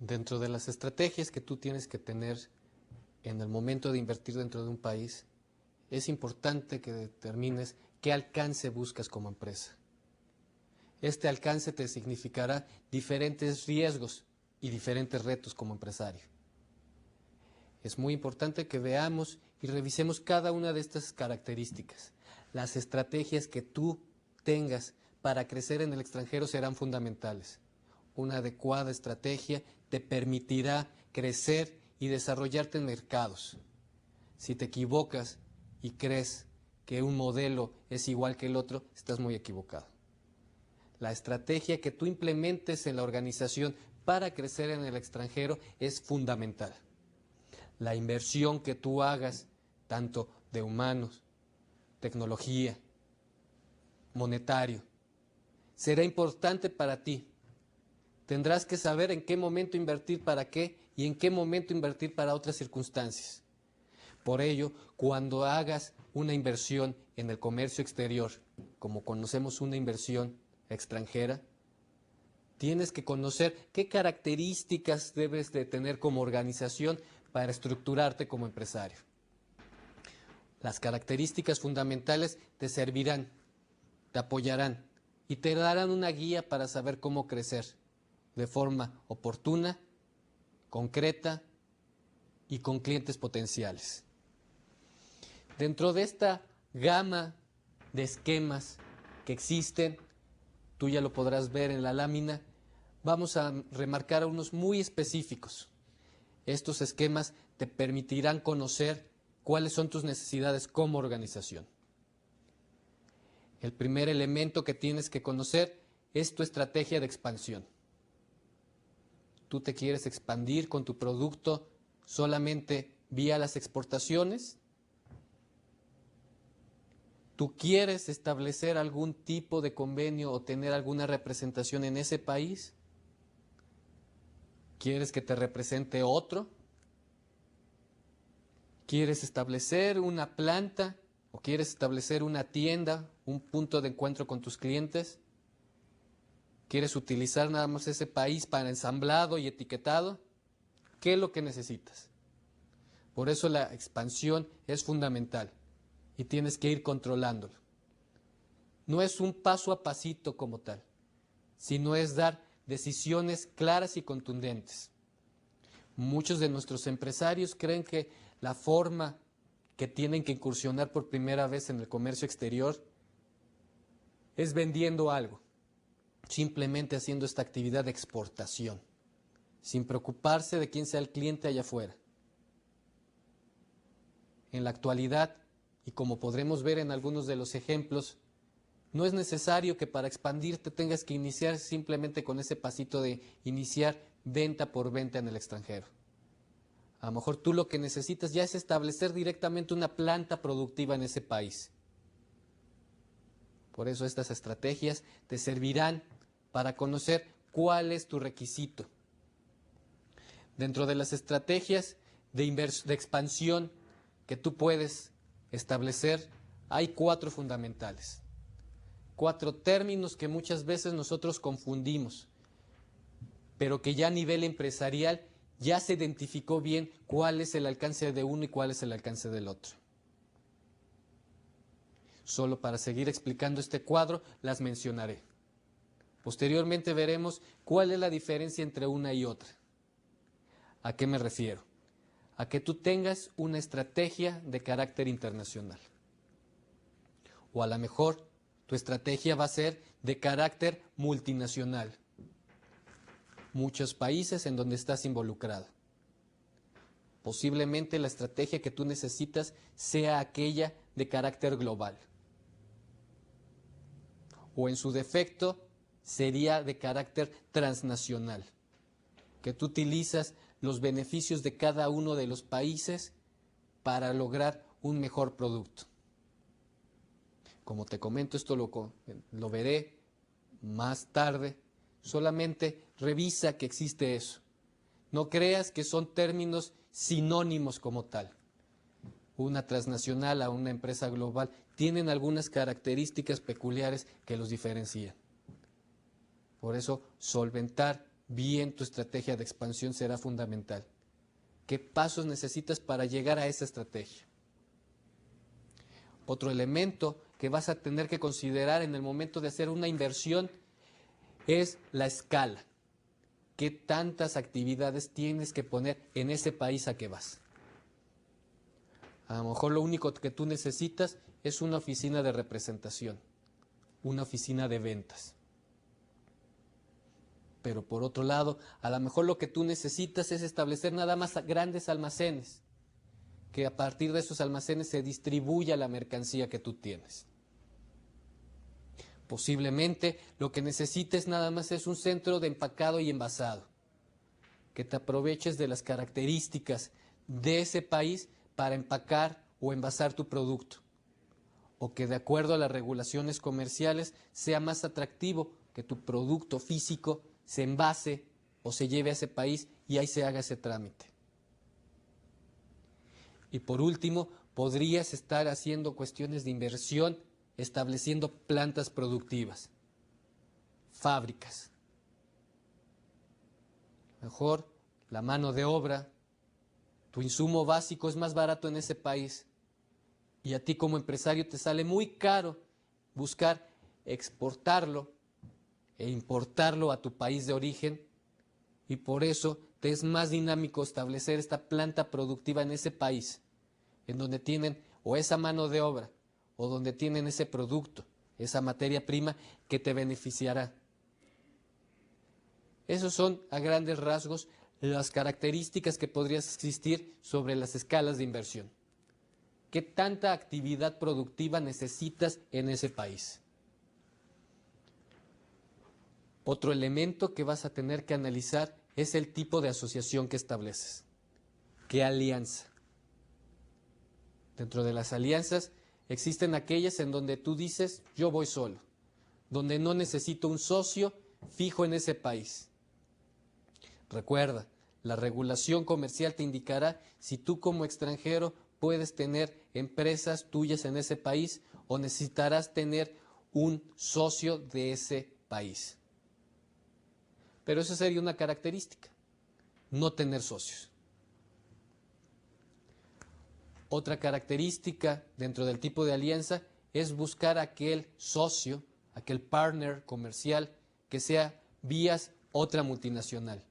Dentro de las estrategias que tú tienes que tener en el momento de invertir dentro de un país, es importante que determines qué alcance buscas como empresa. Este alcance te significará diferentes riesgos y diferentes retos como empresario. Es muy importante que veamos y revisemos cada una de estas características. Las estrategias que tú tengas para crecer en el extranjero serán fundamentales. Una adecuada estrategia te permitirá crecer y desarrollarte en mercados. Si te equivocas y crees que un modelo es igual que el otro, estás muy equivocado. La estrategia que tú implementes en la organización para crecer en el extranjero es fundamental. La inversión que tú hagas, tanto de humanos, tecnología, monetario, será importante para ti. Tendrás que saber en qué momento invertir para qué y en qué momento invertir para otras circunstancias. Por ello, cuando hagas una inversión en el comercio exterior, como conocemos una inversión extranjera, tienes que conocer qué características debes de tener como organización para estructurarte como empresario. Las características fundamentales te servirán, te apoyarán y te darán una guía para saber cómo crecer de forma oportuna, concreta y con clientes potenciales. Dentro de esta gama de esquemas que existen, tú ya lo podrás ver en la lámina, vamos a remarcar unos muy específicos. Estos esquemas te permitirán conocer cuáles son tus necesidades como organización. El primer elemento que tienes que conocer es tu estrategia de expansión. ¿Tú te quieres expandir con tu producto solamente vía las exportaciones? ¿Tú quieres establecer algún tipo de convenio o tener alguna representación en ese país? ¿Quieres que te represente otro? ¿Quieres establecer una planta o quieres establecer una tienda, un punto de encuentro con tus clientes? ¿Quieres utilizar nada más ese país para ensamblado y etiquetado? ¿Qué es lo que necesitas? Por eso la expansión es fundamental y tienes que ir controlándolo. No es un paso a pasito como tal, sino es dar decisiones claras y contundentes. Muchos de nuestros empresarios creen que la forma que tienen que incursionar por primera vez en el comercio exterior es vendiendo algo, simplemente haciendo esta actividad de exportación, sin preocuparse de quién sea el cliente allá afuera. En la actualidad, y como podremos ver en algunos de los ejemplos, no es necesario que para expandirte tengas que iniciar simplemente con ese pasito de iniciar venta por venta en el extranjero. A lo mejor tú lo que necesitas ya es establecer directamente una planta productiva en ese país. Por eso estas estrategias te servirán para conocer cuál es tu requisito. Dentro de las estrategias de expansión que tú puedes establecer, hay 4 fundamentales. 4 términos que muchas veces nosotros confundimos, pero que ya a nivel empresarial ya se identificó bien cuál es el alcance de uno y cuál es el alcance del otro. Solo para seguir explicando este cuadro, las mencionaré. Posteriormente veremos cuál es la diferencia entre una y otra. ¿A qué me refiero? A que tú tengas una estrategia de carácter internacional. O a lo mejor tu estrategia va a ser de carácter multinacional. Muchos países en donde estás involucrado. Posiblemente la estrategia que tú necesitas sea aquella de carácter global. O en su defecto sería de carácter transnacional, que tú utilizas los beneficios de cada uno de los países para lograr un mejor producto. Como te comento, esto lo veré más tarde. Solamente revisa que existe eso. No creas que son términos sinónimos como tal. Una transnacional a una empresa global tienen algunas características peculiares que los diferencian. Por eso, solventar bien tu estrategia de expansión será fundamental. ¿Qué pasos necesitas para llegar a esa estrategia? Otro elemento que vas a tener que considerar en el momento de hacer una inversión es la escala. ¿Qué tantas actividades tienes que poner en ese país a que vas? A lo mejor lo único que tú necesitas es una oficina de representación, una oficina de ventas. Pero por otro lado, a lo mejor lo que tú necesitas es establecer nada más grandes almacenes, que a partir de esos almacenes se distribuya la mercancía que tú tienes. Posiblemente lo que necesites nada más es un centro de empacado y envasado, que te aproveches de las características de ese país para empacar o envasar tu producto, o que de acuerdo a las regulaciones comerciales sea más atractivo que tu producto físico se envase o se lleve a ese país y ahí se haga ese trámite. Y por último, podrías estar haciendo cuestiones de inversión, estableciendo plantas productivas, fábricas. Mejor la mano de obra, tu insumo básico es más barato en ese país y a ti como empresario te sale muy caro buscar exportarlo e importarlo a tu país de origen, y por eso te es más dinámico establecer esta planta productiva en ese país, en donde tienen o esa mano de obra o donde tienen ese producto, esa materia prima que te beneficiará. Esos son a grandes rasgos las características que podrían existir sobre las escalas de inversión. ¿Qué tanta actividad productiva necesitas en ese país? Otro elemento que vas a tener que analizar es el tipo de asociación que estableces. ¿Qué alianza? Dentro de las alianzas existen aquellas en donde tú dices, yo voy solo, donde no necesito un socio fijo en ese país. Recuerda, la regulación comercial te indicará si tú como extranjero puedes tener empresas tuyas en ese país o necesitarás tener un socio de ese país. Pero esa sería una característica, no tener socios. Otra característica dentro del tipo de alianza es buscar aquel socio, aquel partner comercial que sea vías otra multinacional.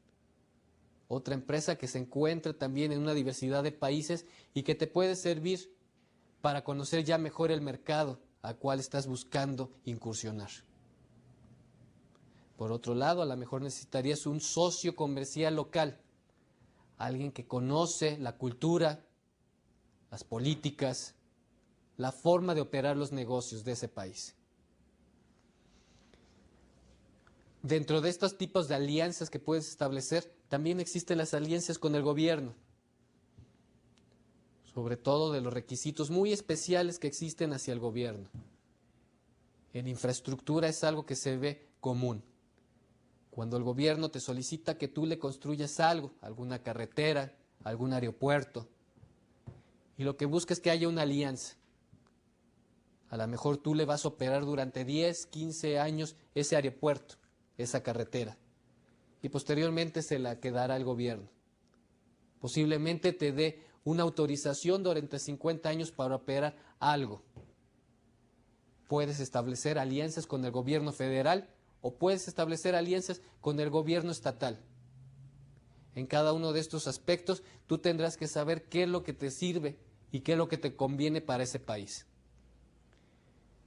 Otra empresa que se encuentre también en una diversidad de países y que te puede servir para conocer ya mejor el mercado al cual estás buscando incursionar. Por otro lado, a lo mejor necesitarías un socio comercial local, alguien que conoce la cultura, las políticas, la forma de operar los negocios de ese país. Dentro de estos tipos de alianzas que puedes establecer, también existen las alianzas con el gobierno, sobre todo de los requisitos muy especiales que existen hacia el gobierno. En infraestructura es algo que se ve común. Cuando el gobierno te solicita que tú le construyas algo, alguna carretera, algún aeropuerto, y lo que busca es que haya una alianza. A lo mejor tú le vas a operar durante 10, 15 años ese aeropuerto, esa carretera, y posteriormente se la quedará el gobierno. Posiblemente te dé una autorización durante 50 años para operar algo. Puedes establecer alianzas con el gobierno federal o puedes establecer alianzas con el gobierno estatal. En cada uno de estos aspectos tú tendrás que saber qué es lo que te sirve y qué es lo que te conviene para ese país.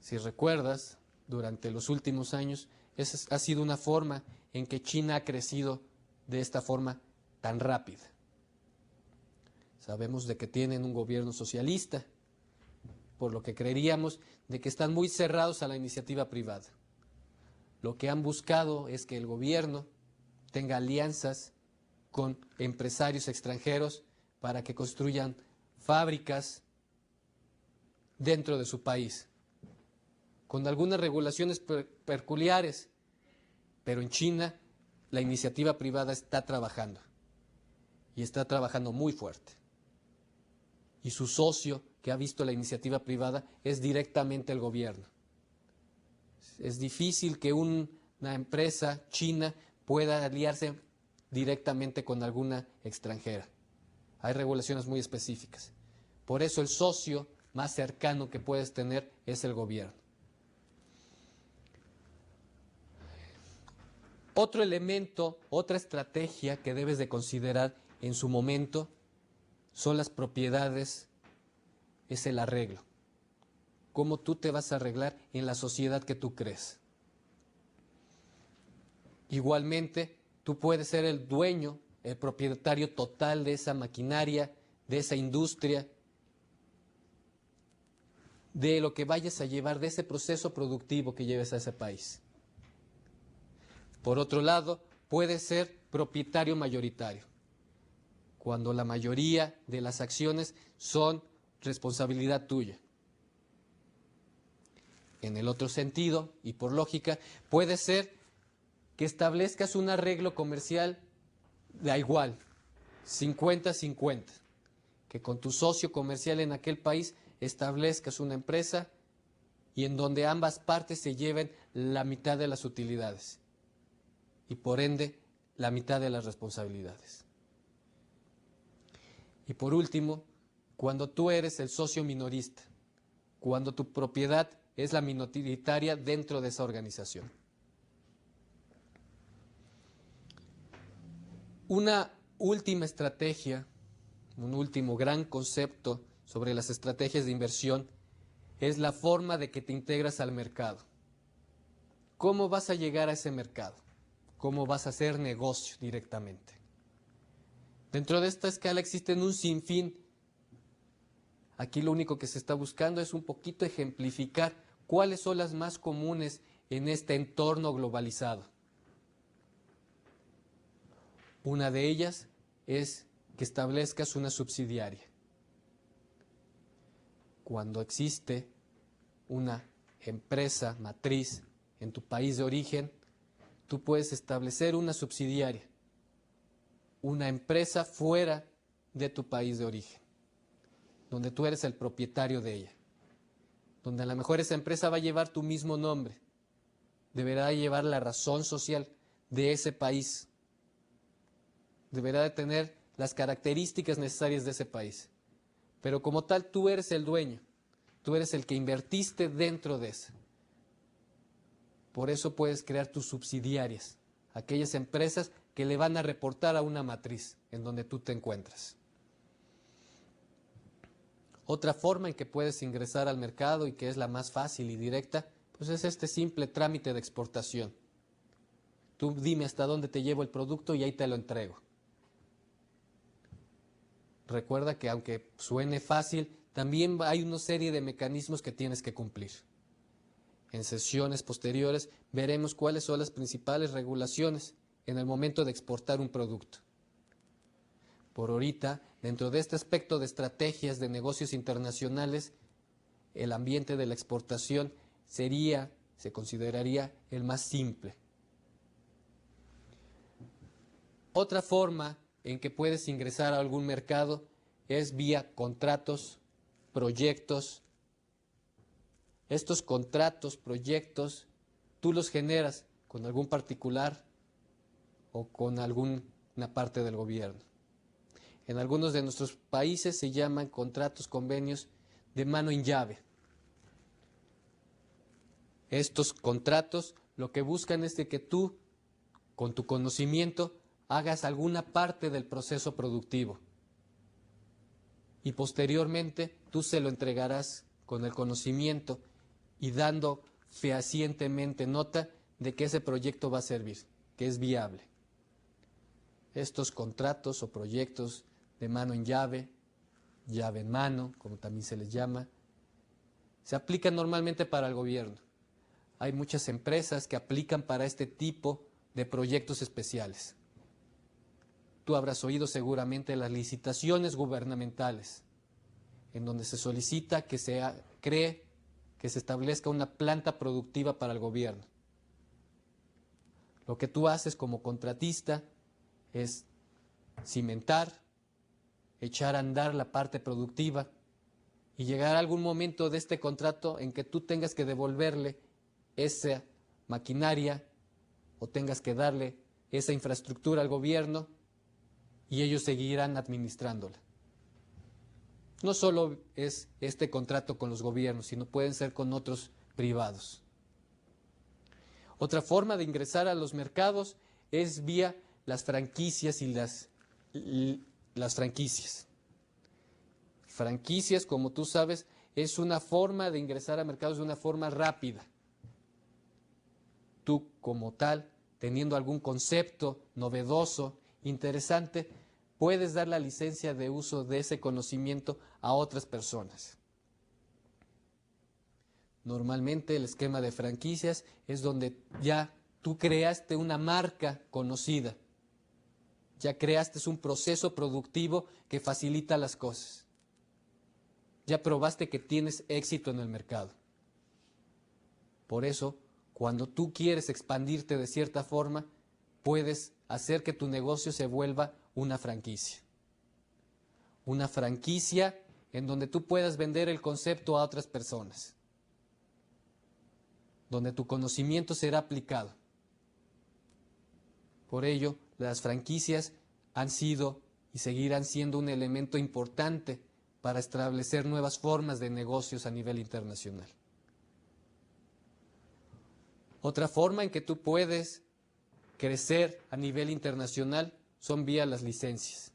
Si recuerdas, durante los últimos años, esa ha sido una forma en que China ha crecido de esta forma tan rápida. Sabemos de que tienen un gobierno socialista, por lo que creeríamos de que están muy cerrados a la iniciativa privada. Lo que han buscado es que el gobierno tenga alianzas con empresarios extranjeros para que construyan fábricas dentro de su país, con algunas regulaciones peculiares, pero en China la iniciativa privada está trabajando y está trabajando muy fuerte. Y su socio que ha visto la iniciativa privada es directamente el gobierno. Es difícil que una empresa china pueda aliarse directamente con alguna extranjera. Hay regulaciones muy específicas. Por eso el socio más cercano que puedes tener es el gobierno. Otro elemento, otra estrategia que debes de considerar en su momento son las propiedades, es el arreglo. Cómo tú te vas a arreglar en la sociedad que tú crees. Igualmente, tú puedes ser el dueño, el propietario total de esa maquinaria, de esa industria, de lo que vayas a llevar, de ese proceso productivo que lleves a ese país. Por otro lado, puedes ser propietario mayoritario, cuando la mayoría de las acciones son responsabilidad tuya. En el otro sentido, y por lógica, puede ser que establezcas un arreglo comercial da igual, 50-50, que con tu socio comercial en aquel país establezcas una empresa y en donde ambas partes se lleven la mitad de las utilidades y por ende la mitad de las responsabilidades. Y por último, cuando tú eres el socio minorista, cuando tu propiedad es la minoritaria dentro de esa organización. Una última estrategia, un último gran concepto sobre las estrategias de inversión es la forma de que te integras al mercado. ¿Cómo vas a llegar a ese mercado? ¿Cómo vas a hacer negocio directamente? Dentro de esta escala existen un sinfín. Aquí lo único que se está buscando es un poquito ejemplificar cuáles son las más comunes en este entorno globalizado. Una de ellas es que establezcas una subsidiaria. Cuando existe una empresa matriz en tu país de origen, tú puedes establecer una subsidiaria, una empresa fuera de tu país de origen, donde tú eres el propietario de ella, donde a lo mejor esa empresa va a llevar tu mismo nombre, deberá llevar la razón social de ese país, deberá de tener las características necesarias de ese país. Pero como tal, tú eres el dueño, tú eres el que invertiste dentro de eso. Por eso puedes crear tus subsidiarias, aquellas empresas que le van a reportar a una matriz en donde tú te encuentras. Otra forma en que puedes ingresar al mercado y que es la más fácil y directa, pues es este simple trámite de exportación. Tú dime hasta dónde te llevo el producto y ahí te lo entrego. Recuerda que aunque suene fácil, también hay una serie de mecanismos que tienes que cumplir. En sesiones posteriores veremos cuáles son las principales regulaciones en el momento de exportar un producto. Por ahorita, dentro de este aspecto de estrategias de negocios internacionales, el ambiente de la exportación se consideraría el más simple. Otra forma en que puedes ingresar a algún mercado es vía contratos, proyectos. Estos contratos, proyectos, tú los generas con algún particular o con alguna parte del gobierno. En algunos de nuestros países se llaman contratos, convenios de mano en llave. Estos contratos lo que buscan es de que tú, con tu conocimiento, hagas alguna parte del proceso productivo y posteriormente tú se lo entregarás con el conocimiento y dando fehacientemente nota de que ese proyecto va a servir, que es viable. Estos contratos o proyectos de mano en llave, llave en mano, como también se les llama, se aplican normalmente para el gobierno. Hay muchas empresas que aplican para este tipo de proyectos especiales. Tú habrás oído seguramente las licitaciones gubernamentales, en donde se solicita que se cree, que se establezca una planta productiva para el gobierno. Lo que tú haces como contratista es cimentar, echar a andar la parte productiva y llegar a algún momento de este contrato en que tú tengas que devolverle esa maquinaria o tengas que darle esa infraestructura al gobierno y ellos seguirán administrándola. No solo es este contrato con los gobiernos, sino pueden ser con otros privados. Otra forma de ingresar a los mercados es vía las franquicias y las franquicias. Franquicias, como tú sabes, es una forma de ingresar a mercados de una forma rápida. Tú, como tal, teniendo algún concepto novedoso, interesante, puedes dar la licencia de uso de ese conocimiento a otras personas. Normalmente el esquema de franquicias es donde ya tú creaste una marca conocida, ya creaste un proceso productivo que facilita las cosas, ya probaste que tienes éxito en el mercado. Por eso, cuando tú quieres expandirte de cierta forma, puedes hacer que tu negocio se vuelva una franquicia. Una franquicia en donde tú puedas vender el concepto a otras personas, donde tu conocimiento será aplicado. Por ello, las franquicias han sido y seguirán siendo un elemento importante para establecer nuevas formas de negocios a nivel internacional. Otra forma en que tú puedes crecer a nivel internacional son vía las licencias.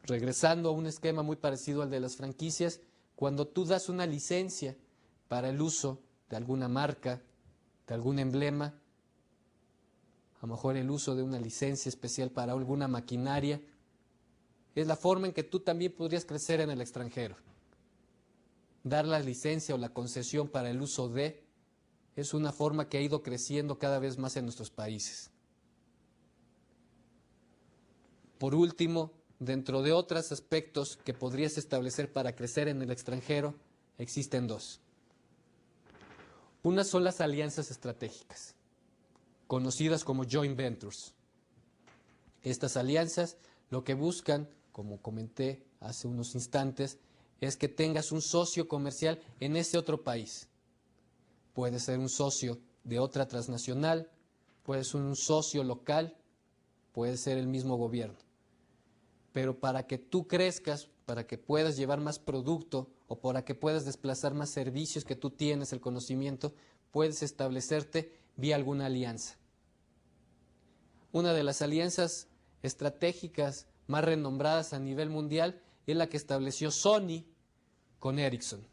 Regresando a un esquema muy parecido al de las franquicias, cuando tú das una licencia para el uso de alguna marca, de algún emblema, a lo mejor el uso de una licencia especial para alguna maquinaria, es la forma en que tú también podrías crecer en el extranjero. Dar la licencia o la concesión para el uso de es una forma que ha ido creciendo cada vez más en nuestros países. Por último, dentro de otros aspectos que podrías establecer para crecer en el extranjero, existen dos. Una son las alianzas estratégicas, conocidas como joint ventures. Estas alianzas lo que buscan, como comenté hace unos instantes, es que tengas un socio comercial en ese otro país. Puede ser un socio de otra transnacional, puede ser un socio local, puede ser el mismo gobierno. Pero para que tú crezcas, para que puedas llevar más producto o para que puedas desplazar más servicios que tú tienes, el conocimiento, puedes establecerte vía alguna alianza. Una de las alianzas estratégicas más renombradas a nivel mundial es la que estableció Sony con Ericsson.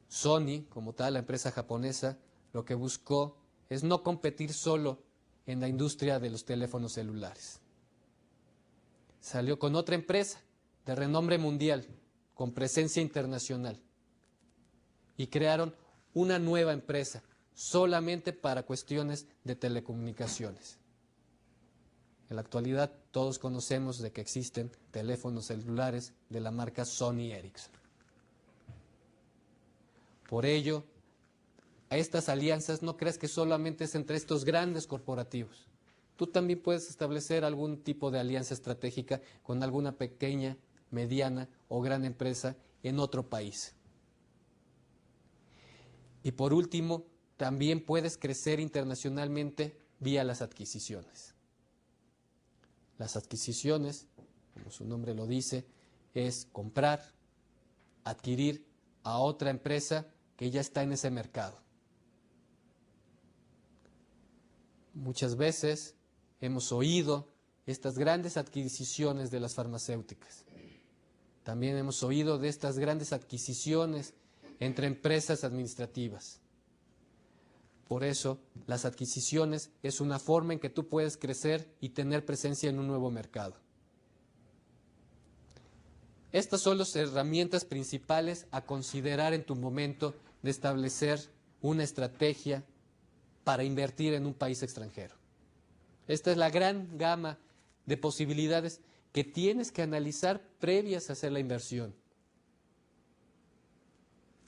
Sony, como tal, la empresa japonesa, lo que buscó es no competir solo en la industria de los teléfonos celulares. Salió con otra empresa de renombre mundial, con presencia internacional, y crearon una nueva empresa solamente para cuestiones de telecomunicaciones. En la actualidad todos conocemos de que existen teléfonos celulares de la marca Sony Ericsson. Por ello, a estas alianzas no creas que solamente es entre estos grandes corporativos. Tú también puedes establecer algún tipo de alianza estratégica con alguna pequeña, mediana o gran empresa en otro país. Y por último, también puedes crecer internacionalmente vía las adquisiciones. Las adquisiciones, como su nombre lo dice, es comprar, adquirir a otra empresa que ya está en ese mercado. Muchas veces hemos oído estas grandes adquisiciones de las farmacéuticas. También hemos oído de estas grandes adquisiciones entre empresas administrativas. Por eso, las adquisiciones es una forma en que tú puedes crecer y tener presencia en un nuevo mercado. Estas son las herramientas principales a considerar en tu momento de establecer una estrategia para invertir en un país extranjero. Esta es la gran gama de posibilidades que tienes que analizar previas a hacer la inversión.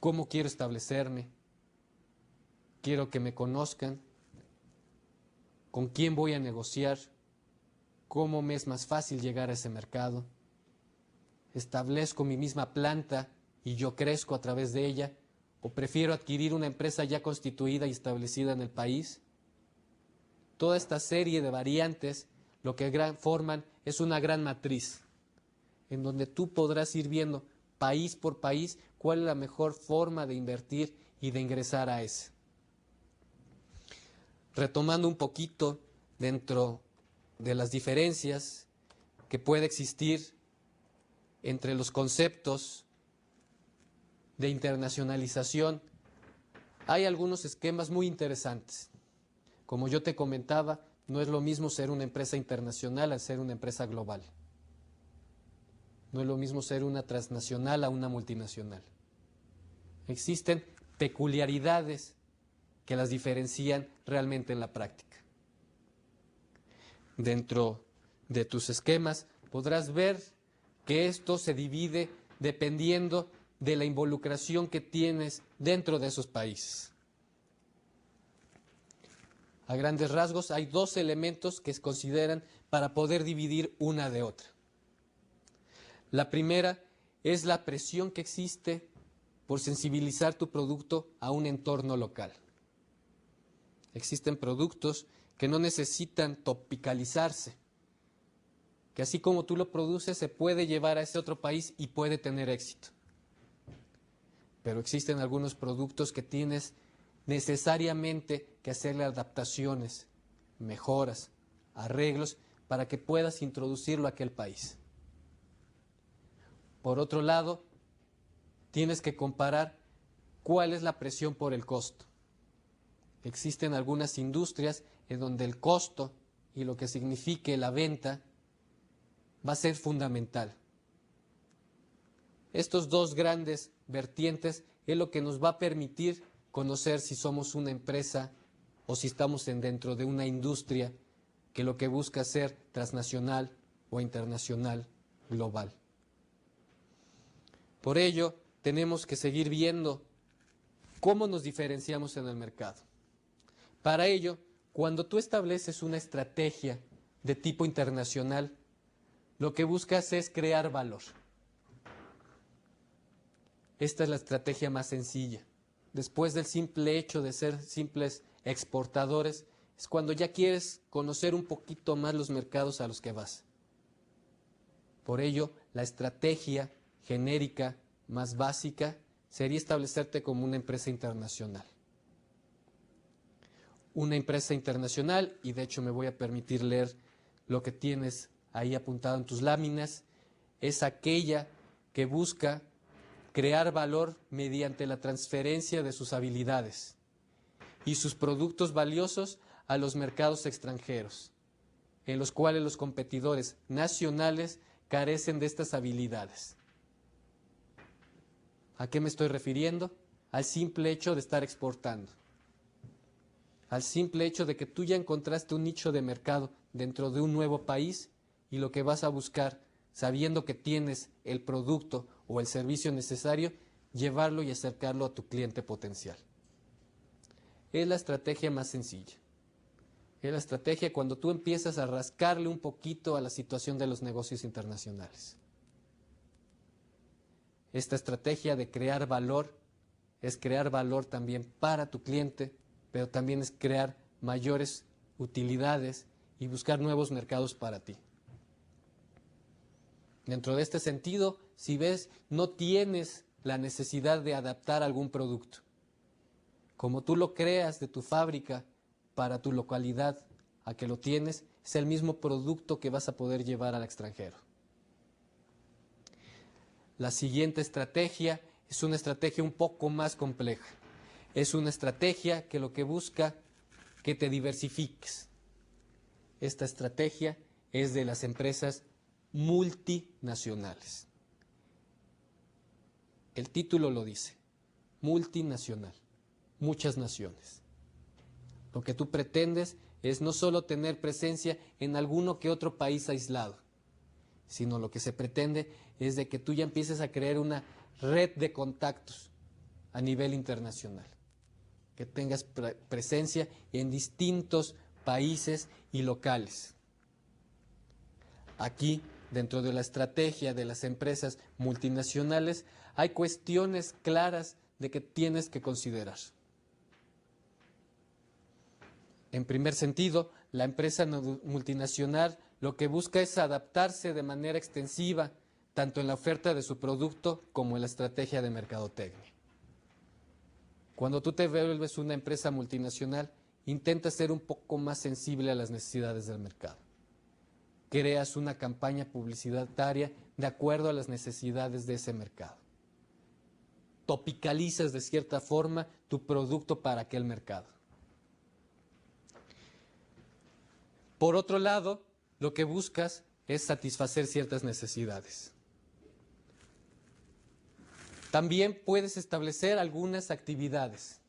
¿Cómo quiero establecerme? ¿Quiero que me conozcan? ¿Con quién voy a negociar? ¿Cómo me es más fácil llegar a ese mercado? ¿Establezco mi misma planta y yo crezco a través de ella? ¿O prefiero adquirir una empresa ya constituida y establecida en el país Toda esta serie de variantes lo que forman es una gran matriz, en donde tú podrás ir viendo país por país cuál es la mejor forma de invertir y de ingresar a ese. Retomando un poquito dentro de las diferencias que puede existir entre los conceptos de internacionalización, hay algunos esquemas muy interesantes. Como yo te comentaba, no es lo mismo ser una empresa internacional a ser una empresa global. No es lo mismo ser una transnacional a una multinacional. Existen peculiaridades que las diferencian realmente en la práctica. Dentro de tus esquemas podrás ver que esto se divide dependiendo de la involucración que tienes dentro de esos países. A grandes rasgos hay dos elementos que se consideran para poder dividir una de otra. La primera es la presión que existe por sensibilizar tu producto a un entorno local. Existen productos que no necesitan tropicalizarse, que así como tú lo produces se puede llevar a ese otro país y puede tener éxito. Pero existen algunos productos que tienes necesariamente que hacerle adaptaciones, mejoras, arreglos para que puedas introducirlo a aquel país. Por otro lado, tienes que comparar cuál es la presión por el costo. Existen algunas industrias en donde el costo y lo que signifique la venta va a ser fundamental. Estos dos grandes vertientes es lo que nos va a permitir conocer si somos una empresa o si estamos dentro de una industria que lo que busca es ser transnacional o internacional, global. Por ello, tenemos que seguir viendo cómo nos diferenciamos en el mercado. Para ello, cuando tú estableces una estrategia de tipo internacional, lo que buscas es crear valor. Esta es la estrategia más sencilla. Después del simple hecho de ser simples exportadores, es cuando ya quieres conocer un poquito más los mercados a los que vas. Por ello, la estrategia genérica más básica sería establecerte como una empresa internacional. Una empresa internacional, y de hecho me voy a permitir leer lo que tienes ahí apuntado en tus láminas, es aquella que busca crear valor mediante la transferencia de sus habilidades y sus productos valiosos a los mercados extranjeros, en los cuales los competidores nacionales carecen de estas habilidades. ¿A qué me estoy refiriendo? Al simple hecho de estar exportando. Al simple hecho de que tú ya encontraste un nicho de mercado dentro de un nuevo país y lo que vas a buscar, sabiendo que tienes el producto o el servicio necesario, llevarlo y acercarlo a tu cliente potencial. Es la estrategia más sencilla. Es la estrategia cuando tú empiezas a rascarle un poquito a la situación de los negocios internacionales. Esta estrategia de crear valor es crear valor también para tu cliente, pero también es crear mayores utilidades y buscar nuevos mercados para ti. Dentro de este sentido, si ves, no tienes la necesidad de adaptar algún producto. Como tú lo creas de tu fábrica para tu localidad a que lo tienes, es el mismo producto que vas a poder llevar al extranjero. La siguiente estrategia es una estrategia un poco más compleja. Es una estrategia que lo que busca que te diversifiques. Esta estrategia es de las empresas multinacionales. El título lo dice, multinacional, muchas naciones. Lo que tú pretendes es no solo tener presencia en alguno que otro país aislado, sino lo que se pretende es de que tú ya empieces a crear una red de contactos a nivel internacional, que tengas presencia en distintos países y locales. Aquí, dentro de la estrategia de las empresas multinacionales, hay cuestiones claras de que tienes que considerar. En primer sentido, la empresa multinacional lo que busca es adaptarse de manera extensiva, tanto en la oferta de su producto como en la estrategia de mercadotecnia. Cuando tú te vuelves una empresa multinacional, intenta ser un poco más sensible a las necesidades del mercado. Creas una campaña publicitaria de acuerdo a las necesidades de ese mercado. Topicalizas de cierta forma tu producto para aquel mercado. Por otro lado, lo que buscas es satisfacer ciertas necesidades. También puedes establecer algunas actividades.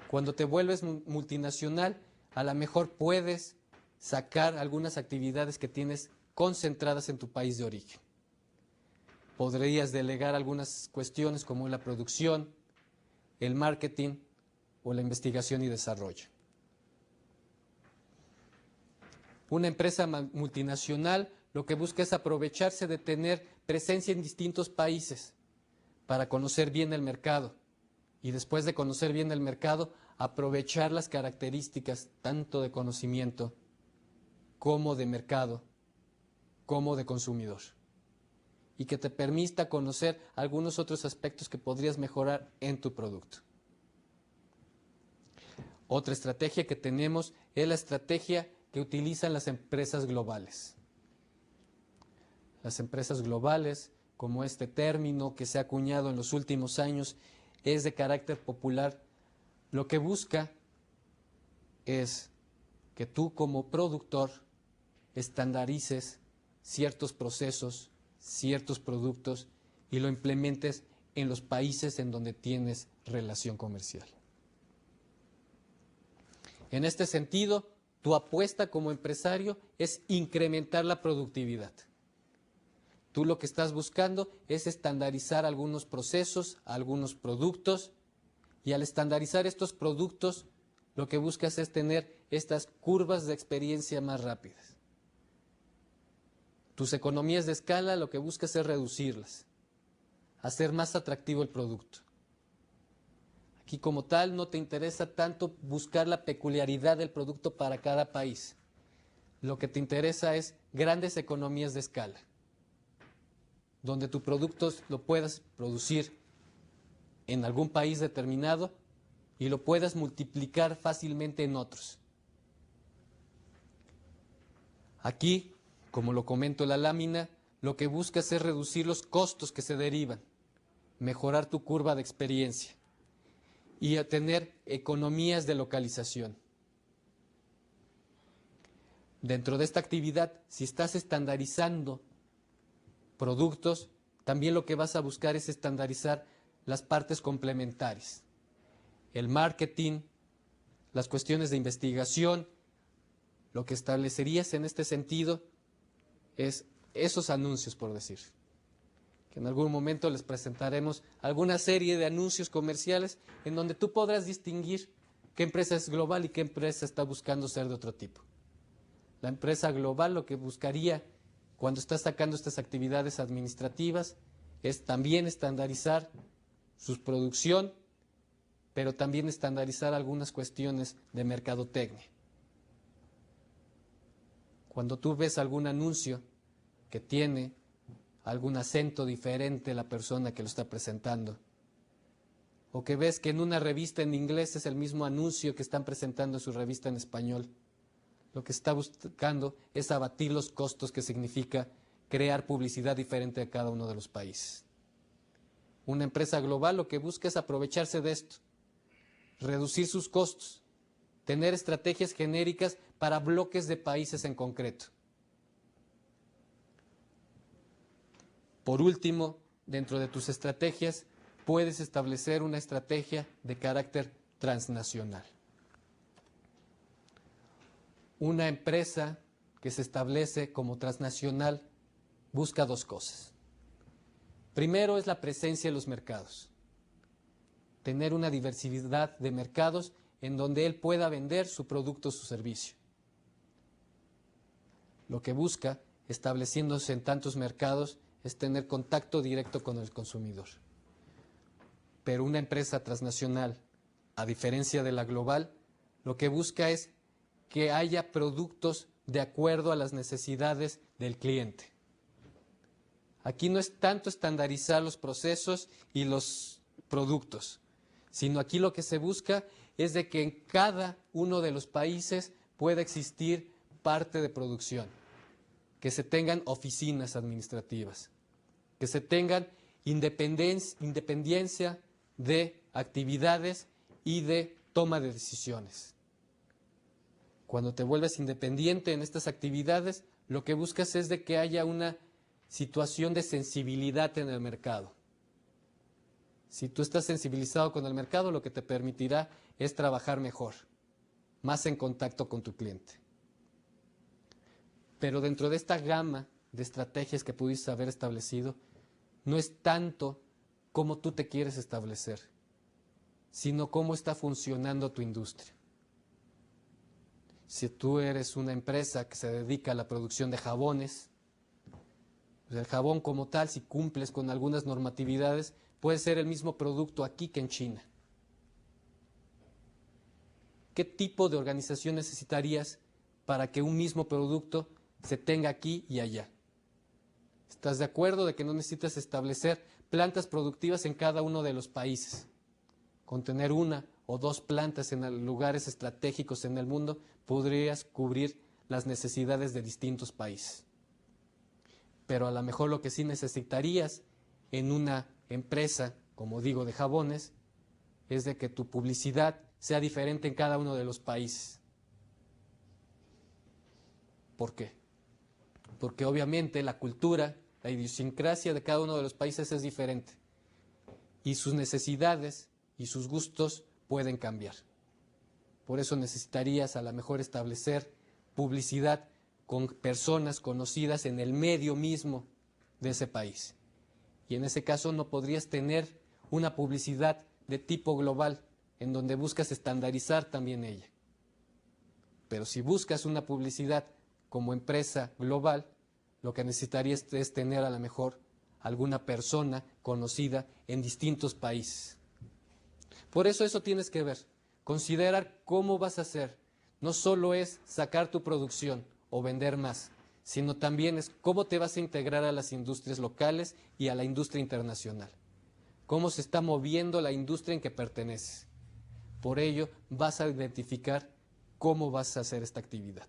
Cuando te vuelves multinacional, a lo mejor puedes sacar algunas actividades que tienes concentradas en tu país de origen. Podrías delegar algunas cuestiones como la producción, el marketing o la investigación y desarrollo. Una empresa multinacional lo que busca es aprovecharse de tener presencia en distintos países para conocer bien el mercado y después de conocer bien el mercado, aprovechar las características tanto de conocimiento como de mercado, como de consumidor, y que te permita conocer algunos otros aspectos que podrías mejorar en tu producto. Otra estrategia que tenemos es la estrategia que utilizan las empresas globales. Las empresas globales, como este término que se ha acuñado en los últimos años, es de carácter popular. Lo que busca es que tú como productor estandarices ciertos procesos, ciertos productos y lo implementes en los países en donde tienes relación comercial. En este sentido, tu apuesta como empresario es incrementar la productividad. Tú lo que estás buscando es estandarizar algunos procesos, algunos productos, y al estandarizar estos productos, lo que buscas es tener estas curvas de experiencia más rápidas. Tus economías de escala lo que buscas es reducirlas, hacer más atractivo el producto. Aquí como tal no te interesa tanto buscar la peculiaridad del producto para cada país. Lo que te interesa es grandes economías de escala, donde tu producto lo puedas producir en algún país determinado y lo puedas multiplicar fácilmente en otros. Aquí, como lo comento en la lámina, lo que buscas es reducir los costos que se derivan, mejorar tu curva de experiencia y tener economías de localización. Dentro de esta actividad, si estás estandarizando productos, también lo que vas a buscar es estandarizar las partes complementarias. El marketing, las cuestiones de investigación, lo que establecerías en este sentido es esos anuncios, por decir. Que en algún momento les presentaremos alguna serie de anuncios comerciales en donde tú podrás distinguir qué empresa es global y qué empresa está buscando ser de otro tipo. La empresa global lo que buscaría cuando está sacando estas actividades administrativas es también estandarizar su producción, pero también estandarizar algunas cuestiones de mercadotecnia. Cuando tú ves algún anuncio que tiene algún acento diferente la persona que lo está presentando, o que ves que en una revista en inglés es el mismo anuncio que están presentando en su revista en español, lo que está buscando es abatir los costos que significa crear publicidad diferente a cada uno de los países. Una empresa global lo que busca es aprovecharse de esto, reducir sus costos, tener estrategias genéricas para bloques de países en concreto. Por último, dentro de tus estrategias, puedes establecer una estrategia de carácter transnacional. Una empresa que se establece como transnacional busca dos cosas. Primero es la presencia en los mercados. Tener una diversidad de mercados en donde él pueda vender su producto o su servicio. Lo que busca, estableciéndose en tantos mercados, es tener contacto directo con el consumidor. Pero una empresa transnacional, a diferencia de la global, lo que busca es que haya productos de acuerdo a las necesidades del cliente. Aquí no es tanto estandarizar los procesos y los productos, sino aquí lo que se busca es de que en cada uno de los países pueda existir parte de producción, que se tengan oficinas administrativas, que se tengan independencia de actividades y de toma de decisiones. Cuando te vuelves independiente en estas actividades, lo que buscas es de que haya una situación de sensibilidad en el mercado. Si tú estás sensibilizado con el mercado, lo que te permitirá es trabajar mejor, más en contacto con tu cliente. Pero dentro de esta gama de estrategias que pudiste haber establecido, no es tanto cómo tú te quieres establecer, sino cómo está funcionando tu industria. Si tú eres una empresa que se dedica a la producción de jabones, pues el jabón como tal, si cumples con algunas normatividades, puede ser el mismo producto aquí que en China. ¿Qué tipo de organización necesitarías para que un mismo producto se tenga aquí y allá? ¿Estás de acuerdo de que no necesitas establecer plantas productivas en cada uno de los países? Con tener una o dos plantas en lugares estratégicos en el mundo, podrías cubrir las necesidades de distintos países. Pero a lo mejor lo que sí necesitarías en una empresa, como digo, de jabones, es de que tu publicidad sea diferente en cada uno de los países. ¿Por qué? Porque obviamente la cultura, la idiosincrasia de cada uno de los países es diferente y sus necesidades y sus gustos pueden cambiar. Por eso necesitarías a lo mejor establecer publicidad con personas conocidas en el medio mismo de ese país. Y en ese caso no podrías tener una publicidad de tipo global, en donde buscas estandarizar también ella. Pero si buscas una publicidad como empresa global, lo que necesitarías es tener a lo mejor alguna persona conocida en distintos países. Por eso tienes que ver, considerar cómo vas a hacer. No solo es sacar tu producción o vender más, sino también es cómo te vas a integrar a las industrias locales y a la industria internacional. Cómo se está moviendo la industria en que perteneces. Por ello, vas a identificar cómo vas a hacer esta actividad.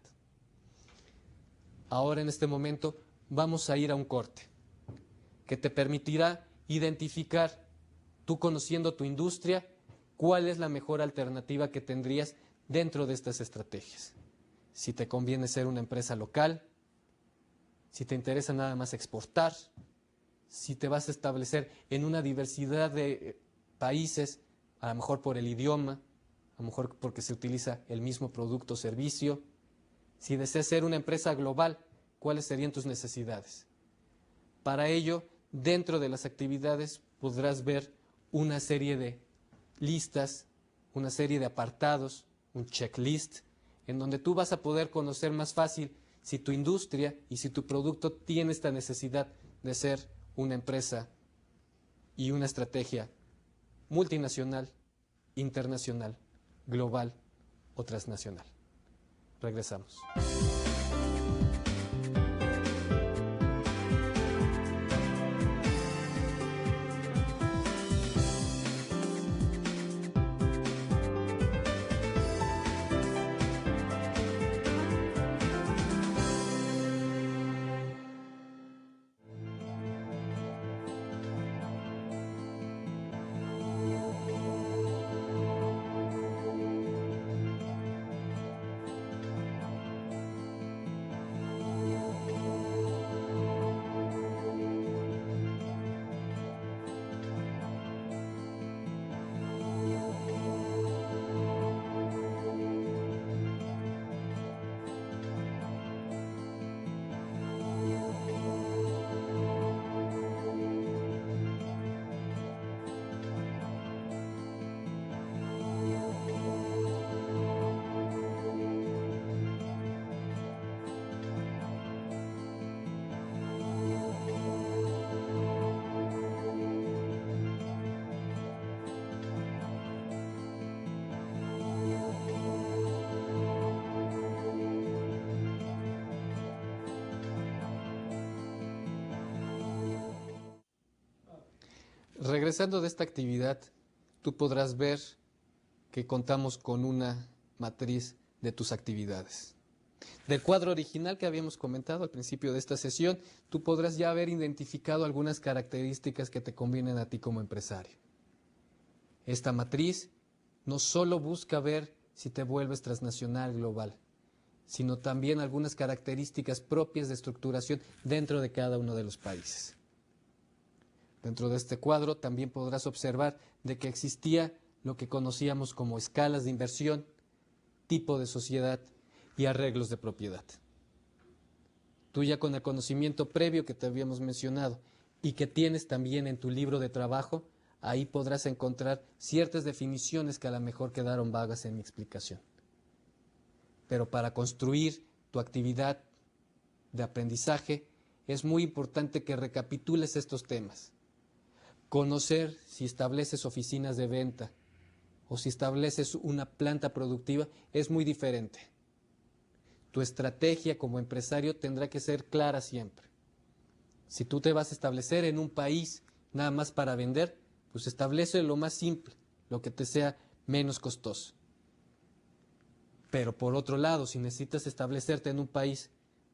Ahora, en este momento, vamos a ir a un corte que te permitirá identificar, tú conociendo tu industria, cuál es la mejor alternativa que tendrías dentro de estas estrategias. Si te conviene ser una empresa local, si te interesa nada más exportar, si te vas a establecer en una diversidad de países, a lo mejor por el idioma, a lo mejor porque se utiliza el mismo producto o servicio. Si deseas ser una empresa global, ¿cuáles serían tus necesidades? Para ello, dentro de las actividades podrás ver una serie de listas, una serie de apartados, un checklist, en donde tú vas a poder conocer más fácil si tu industria y si tu producto tiene esta necesidad de ser una empresa y una estrategia multinacional, internacional, global o transnacional. Regresamos. regresando de esta actividad, tú podrás ver que contamos con una matriz de tus actividades. Del cuadro original que habíamos comentado al principio de esta sesión, tú podrás ya haber identificado algunas características que te convienen a ti como empresario. Esta matriz no solo busca ver si te vuelves transnacional global, sino también algunas características propias de estructuración dentro de cada uno de los países. Dentro de este cuadro también podrás observar de que existía lo que conocíamos como escalas de inversión, tipo de sociedad y arreglos de propiedad. Tú ya con el conocimiento previo que te habíamos mencionado y que tienes también en tu libro de trabajo, ahí podrás encontrar ciertas definiciones que a lo mejor quedaron vagas en mi explicación. Pero para construir tu actividad de aprendizaje es muy importante que recapitules estos temas. Conocer si estableces oficinas de venta o si estableces una planta productiva es muy diferente. Tu estrategia como empresario tendrá que ser clara siempre. Si tú te vas a establecer en un país nada más para vender, pues establece lo más simple, lo que te sea menos costoso. Pero por otro lado, si necesitas establecerte en un país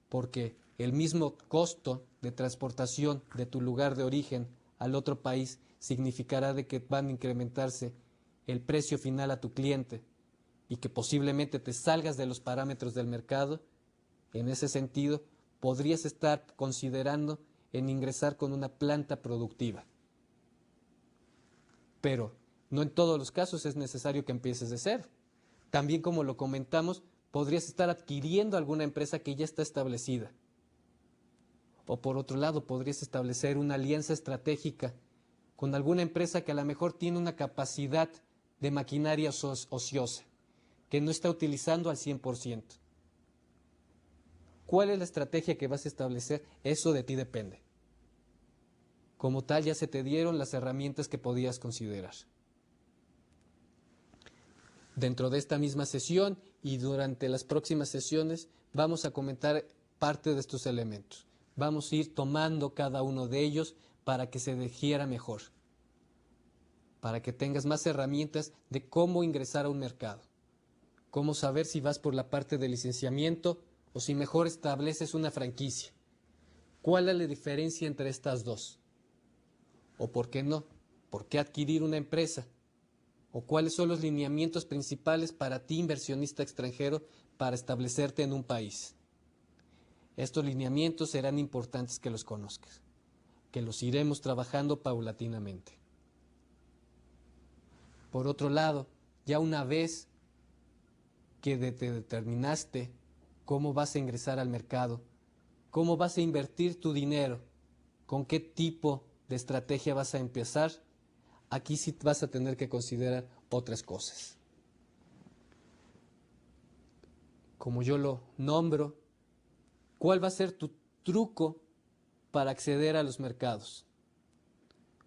porque el mismo costo de transportación de tu lugar de origen al otro país significará de que van a incrementarse el precio final a tu cliente y que posiblemente te salgas de los parámetros del mercado, en ese sentido podrías estar considerando en ingresar con una planta productiva. Pero no en todos los casos es necesario que empieces de cero. También, como lo comentamos, podrías estar adquiriendo alguna empresa que ya está establecida. O por otro lado, podrías establecer una alianza estratégica con alguna empresa que a lo mejor tiene una capacidad de maquinaria ociosa, que no está utilizando al 100%. ¿Cuál es la estrategia que vas a establecer? Eso de ti depende. Como tal, ya se te dieron las herramientas que podías considerar. Dentro de esta misma sesión y durante las próximas sesiones vamos a comentar parte de estos elementos. Vamos a ir tomando cada uno de ellos para que se digiera mejor, para que tengas más herramientas de cómo ingresar a un mercado, cómo saber si vas por la parte de licenciamiento o si mejor estableces una franquicia. ¿Cuál es la diferencia entre estas dos? ¿O por qué no? ¿Por qué adquirir una empresa? ¿O cuáles son los lineamientos principales para ti, inversionista extranjero, para establecerte en un país? Estos lineamientos serán importantes que los conozcas, que los iremos trabajando paulatinamente. Por otro lado, ya una vez que te determinaste cómo vas a ingresar al mercado, cómo vas a invertir tu dinero, con qué tipo de estrategia vas a empezar, aquí sí vas a tener que considerar otras cosas. Como yo lo nombro, ¿cuál va a ser tu truco para acceder a los mercados?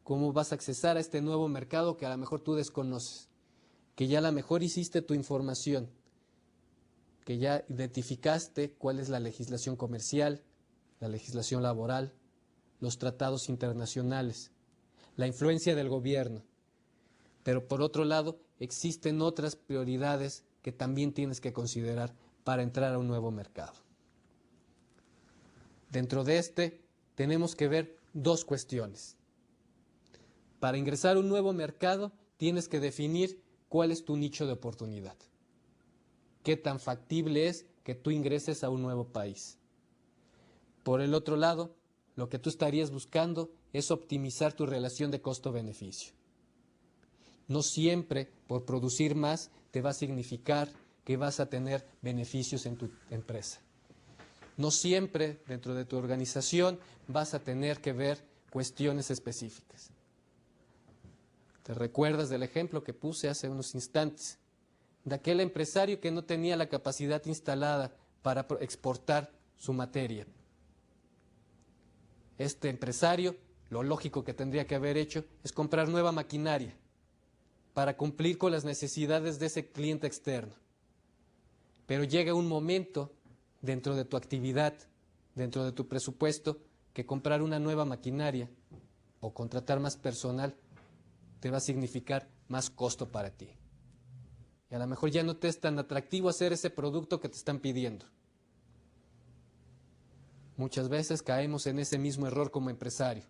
¿Cómo vas a accesar a este nuevo mercado que a lo mejor tú desconoces? Que ya a lo mejor hiciste tu información, que ya identificaste cuál es la legislación comercial, la legislación laboral, los tratados internacionales, la influencia del gobierno. Pero por otro lado, existen otras prioridades que también tienes que considerar para entrar a un nuevo mercado. Dentro de tenemos que ver dos cuestiones. Para ingresar a un nuevo mercado, tienes que definir cuál es tu nicho de oportunidad. ¿Qué tan factible es que tú ingreses a un nuevo país? Por el otro lado, lo que tú estarías buscando es optimizar tu relación de costo-beneficio. No siempre por producir más te va a significar que vas a tener beneficios en tu empresa. No siempre dentro de tu organización vas a tener que ver cuestiones específicas. ¿Te recuerdas del ejemplo que puse hace unos instantes? De aquel empresario que no tenía la capacidad instalada para exportar su materia. Este empresario, lo lógico que tendría que haber hecho es comprar nueva maquinaria para cumplir con las necesidades de ese cliente externo. Pero llega un momento dentro de tu actividad, dentro de tu presupuesto, que comprar una nueva maquinaria o contratar más personal te va a significar más costo para ti. Y a lo mejor ya no te es tan atractivo hacer ese producto que te están pidiendo. Muchas veces caemos en ese mismo error como empresario.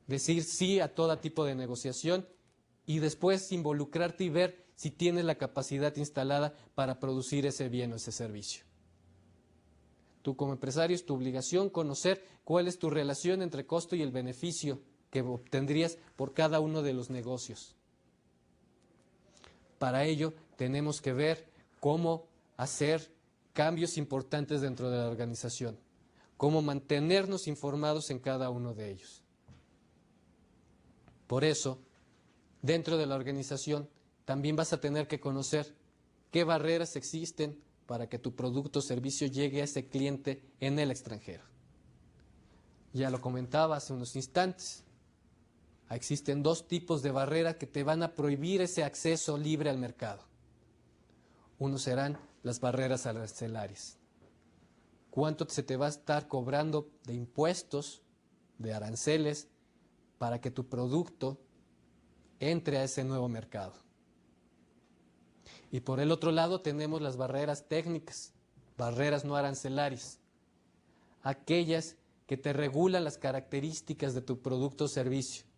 Decir sí a todo tipo de negociación y después involucrarte y ver si tienes la capacidad instalada para producir ese bien o ese servicio. Tú como empresario es tu obligación conocer cuál es tu relación entre costo y el beneficio que obtendrías por cada uno de los negocios. Para ello tenemos que ver cómo hacer cambios importantes dentro de la organización, cómo mantenernos informados en cada uno de ellos. Por eso, dentro de la organización también vas a tener que conocer qué barreras existen para que tu producto o servicio llegue a ese cliente en el extranjero. Ya lo comentaba hace unos instantes. Existen dos tipos de barreras que te van a prohibir ese acceso libre al mercado. Uno serán las barreras arancelarias. ¿Cuánto se te va a estar cobrando de impuestos, de aranceles, para que tu producto entre a ese nuevo mercado? Y por el otro lado tenemos las barreras técnicas, barreras no arancelarias, aquellas que te regulan las características de tu producto o servicio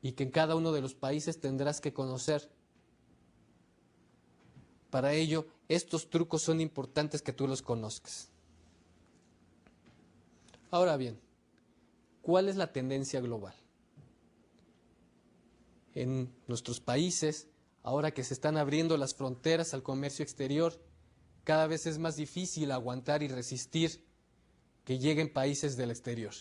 y que en cada uno de los países tendrás que conocer. Para ello, estos trucos son importantes que tú los conozcas. Ahora bien, ¿cuál es la tendencia global? En nuestros países, ahora que se están abriendo las fronteras al comercio exterior, cada vez es más difícil aguantar y resistir que lleguen países del exterior.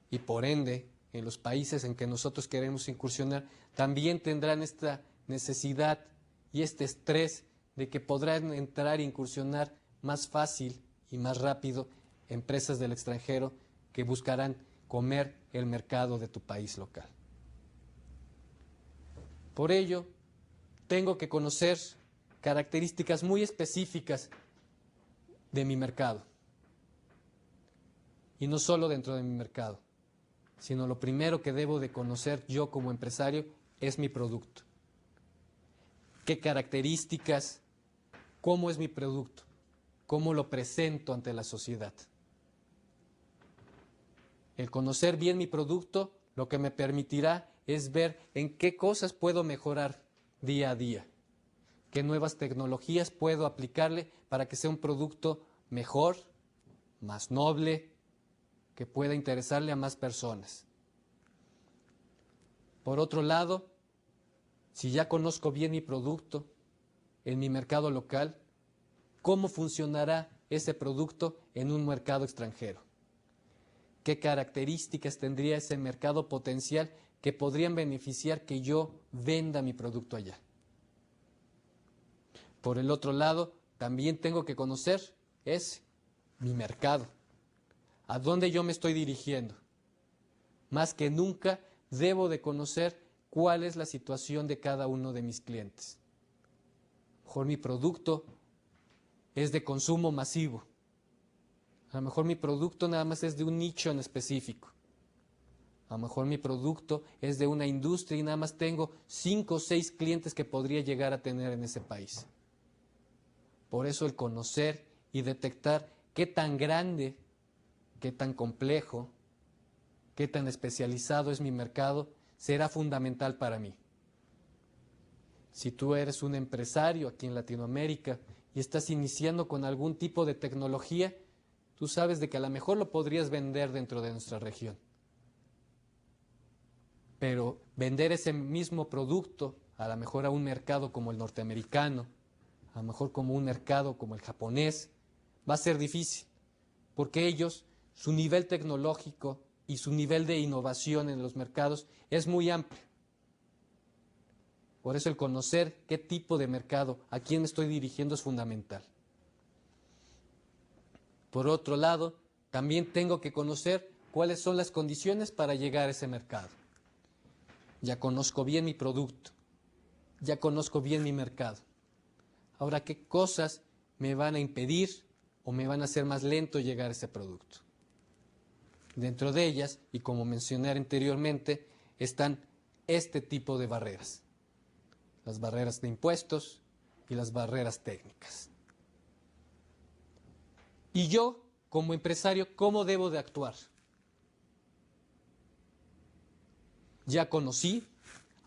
Y por ende, en los países en que nosotros queremos incursionar, también tendrán esta necesidad y este estrés de que podrán entrar e incursionar más fácil y más rápido empresas del extranjero que buscarán comer el mercado de tu país local. Por ello, tengo que conocer características muy específicas de mi mercado. Y no solo dentro de mi mercado, sino lo primero que debo de conocer yo como empresario es mi producto. ¿Qué características? ¿Cómo es mi producto? ¿Cómo lo presento ante la sociedad? El conocer bien mi producto lo que me permitirá es ver en qué cosas puedo mejorar día a día, qué nuevas tecnologías puedo aplicarle para que sea un producto mejor, más noble, que pueda interesarle a más personas. Por otro lado, si ya conozco bien mi producto en mi mercado local, ¿cómo funcionará ese producto en un mercado extranjero? ¿Qué características tendría ese mercado potencial que podrían beneficiar que yo venda mi producto allá? Por el otro lado, también tengo que conocer mi mercado. ¿A dónde yo me estoy dirigiendo? Más que nunca debo de conocer cuál es la situación de cada uno de mis clientes. A lo mejor mi producto es de consumo masivo. A lo mejor mi producto nada más es de un nicho en específico. A lo mejor mi producto es de una industria y nada más tengo 5 o 6 clientes que podría llegar a tener en ese país. Por eso el conocer y detectar qué tan grande, qué tan complejo, qué tan especializado es mi mercado, será fundamental para mí. Si tú eres un empresario aquí en Latinoamérica y estás iniciando con algún tipo de tecnología, tú sabes de que a lo mejor lo podrías vender dentro de nuestra región. Pero vender ese mismo producto, a lo mejor a un mercado como el norteamericano, a lo mejor como un mercado como el japonés, va a ser difícil, porque ellos, su nivel tecnológico y su nivel de innovación en los mercados es muy amplio. Por eso el conocer qué tipo de mercado, a quién me estoy dirigiendo es fundamental. Por otro lado, también tengo que conocer cuáles son las condiciones para llegar a ese mercado. Ya conozco bien mi producto, ya conozco bien mi mercado. Ahora, ¿qué cosas me van a impedir o me van a hacer más lento llegar a ese producto? Dentro de ellas, y como mencioné anteriormente, están este tipo de barreras. Las barreras de impuestos y las barreras técnicas. Y yo, como empresario, ¿cómo debo de actuar? Ya conocí,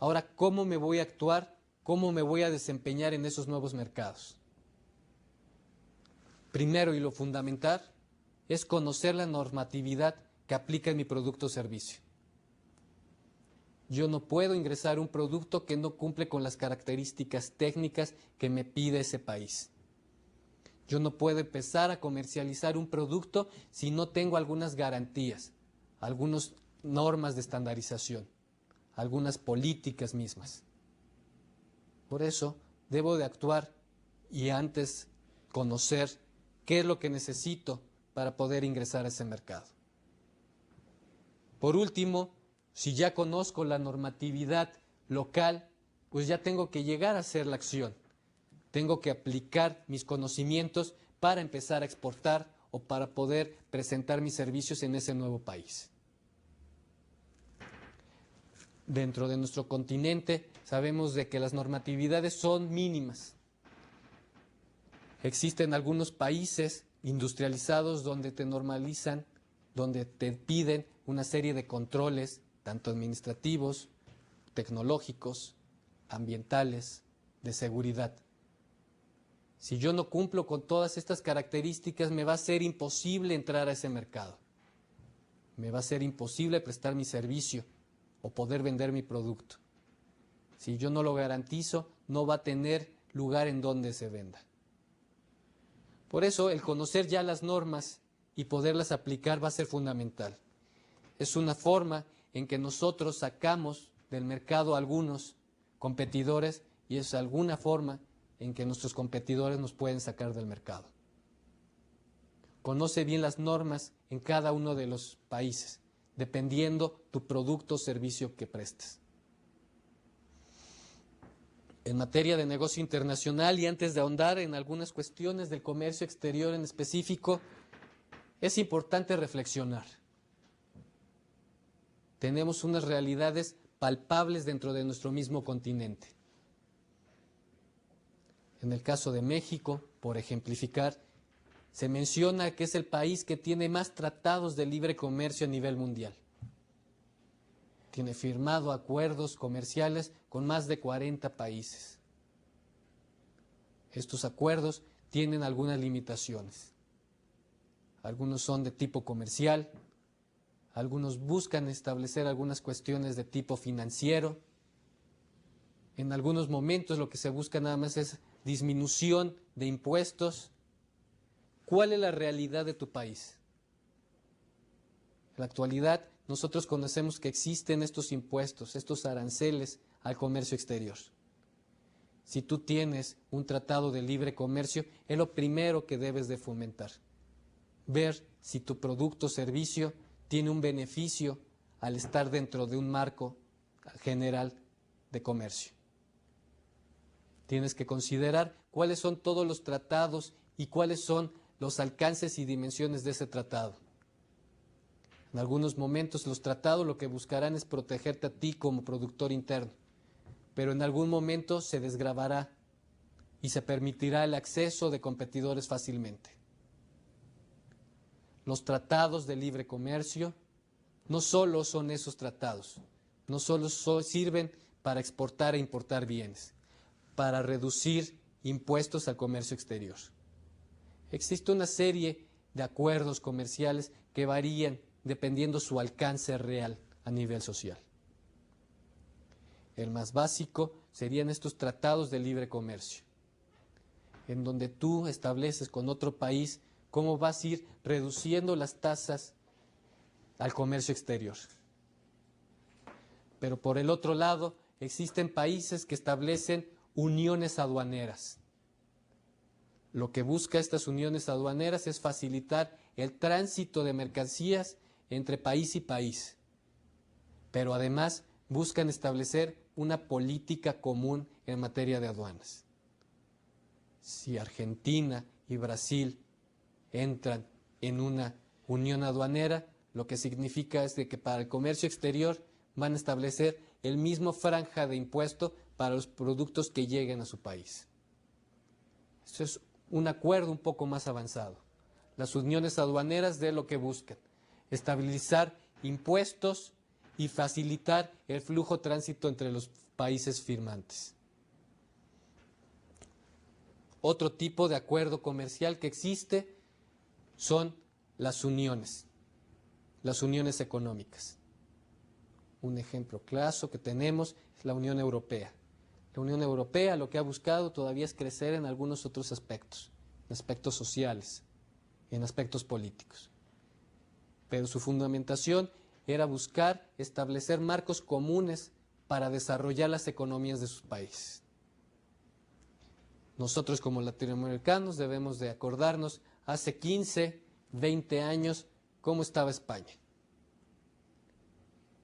ahora ¿cómo me voy a actuar? ¿Cómo me voy a desempeñar en esos nuevos mercados? Primero y lo fundamental es conocer la normatividad que aplica en mi producto o servicio. Yo no puedo ingresar un producto que no cumple con las características técnicas que me pide ese país. Yo no puedo empezar a comercializar un producto si no tengo algunas garantías, algunas normas de estandarización, algunas políticas mismas. Por eso debo de actuar y antes conocer qué es lo que necesito para poder ingresar a ese mercado. Por último, si ya conozco la normatividad local, pues ya tengo que llegar a hacer la acción. Tengo que aplicar mis conocimientos para empezar a exportar o para poder presentar mis servicios en ese nuevo país. Dentro de nuestro continente sabemos de que las normatividades son mínimas. Existen algunos países industrializados donde te normalizan, donde te piden una serie de controles, tanto administrativos, tecnológicos, ambientales, de seguridad. Si yo no cumplo con todas estas características, me va a ser imposible entrar a ese mercado. Me va a ser imposible prestar mi servicio o poder vender mi producto. Si yo no lo garantizo, no va a tener lugar en donde se venda. Por eso, el conocer ya las normas y poderlas aplicar va a ser fundamental. Es una forma en que nosotros sacamos del mercado a algunos competidores y es alguna forma en que nuestros competidores nos pueden sacar del mercado. Conoce bien las normas en cada uno de los países, dependiendo tu producto o servicio que prestes. En materia de negocio internacional y antes de ahondar en algunas cuestiones del comercio exterior en específico, es importante reflexionar. Tenemos unas realidades palpables dentro de nuestro mismo continente. En el caso de México, por ejemplificar, se menciona que es el país que tiene más tratados de libre comercio a nivel mundial. Tiene firmado acuerdos comerciales con más de 40 países. Estos acuerdos tienen algunas limitaciones. Algunos son de tipo comercial, algunos buscan establecer algunas cuestiones de tipo financiero. En algunos momentos lo que se busca nada más es disminución de impuestos. ¿Cuál es la realidad de tu país? En la actualidad, nosotros conocemos que existen estos impuestos, estos aranceles al comercio exterior. Si tú tienes un tratado de libre comercio, es lo primero que debes de fomentar. Ver si tu producto o servicio tiene un beneficio al estar dentro de un marco general de comercio. Tienes que considerar cuáles son todos los tratados y cuáles son los alcances y dimensiones de ese tratado. En algunos momentos los tratados lo que buscarán es protegerte a ti como productor interno, pero en algún momento se desgravará y se permitirá el acceso de competidores fácilmente. Los tratados de libre comercio no solo son esos tratados, no solo sirven para exportar e importar bienes, para reducir impuestos al comercio exterior. Existe una serie de acuerdos comerciales que varían dependiendo su alcance real a nivel social. El más básico serían estos tratados de libre comercio, en donde tú estableces con otro país cómo vas a ir reduciendo las tasas al comercio exterior. Pero por el otro lado, existen países que establecen uniones aduaneras. Lo que busca estas uniones aduaneras es facilitar el tránsito de mercancías entre país y país, pero además buscan establecer una política común en materia de aduanas. Si Argentina y Brasil entran en una unión aduanera, lo que significa es de que para el comercio exterior van a establecer el mismo franja de impuesto para los productos que lleguen a su país. Esto es un acuerdo un poco más avanzado. Las uniones aduaneras de lo que buscan, estabilizar impuestos y facilitar el flujo tránsito entre los países firmantes. Otro tipo de acuerdo comercial que existe son las uniones económicas. Un ejemplo claro que tenemos es la Unión Europea. La Unión Europea lo que ha buscado todavía es crecer en algunos otros aspectos, en aspectos sociales, en aspectos políticos. Pero su fundamentación era buscar establecer marcos comunes para desarrollar las economías de sus países. Nosotros como latinoamericanos debemos de acordarnos hace 15, 20 años cómo estaba España.